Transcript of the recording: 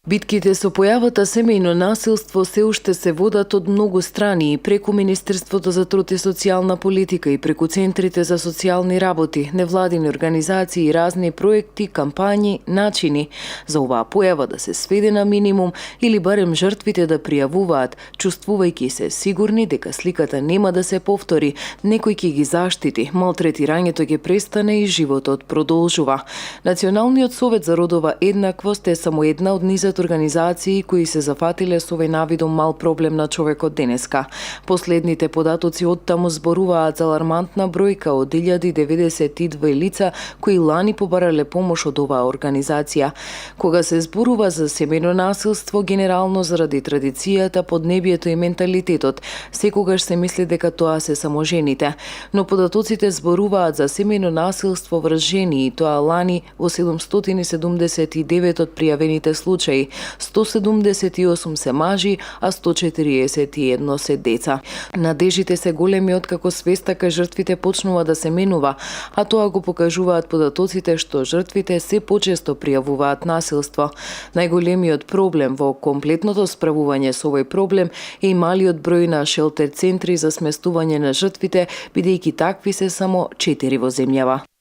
Битките со појавата семејно насилство се уште се водат од многу страни и преку Министерството за труд и социјална политика и преку центрите за социјални работи, невладини организации и разни проекти, кампањи, начини за оваа појава да се сведе на минимум или барем жртвите да пријавуваат, чувствувајќи се сигурни дека сликата нема да се повтори, некој ќе ги заштити, малтретирањето ќе престане и животот продолжува. Националниот совет за родова еднаквост е само една од низот организации кои се зафатиле со овој навидом мал проблем на човекот денеска. Последните податоци оттаму зборуваат за алармантна бројка од 1092 лица кои лани побарале помош од оваа организација. Кога се зборува за семејно насилство, генерално заради традицијата, поднебието и менталитетот, секогаш се мисли дека тоа се само жените. Но податоците зборуваат за семејно насилство врз жени и тоа лани во 779 од пријавените случаи. 178 се мажи, а 141 се деца. Надежите се големи откако свеста кај жртвите почнува да се менува, а тоа го покажуваат податоците што жртвите се почесто пријавуваат насилство. Најголемиот проблем во комплетното справување со овој проблем е и малиот број на шелтер центри за сместување на жртвите, бидејќи такви се само 4 во земјава.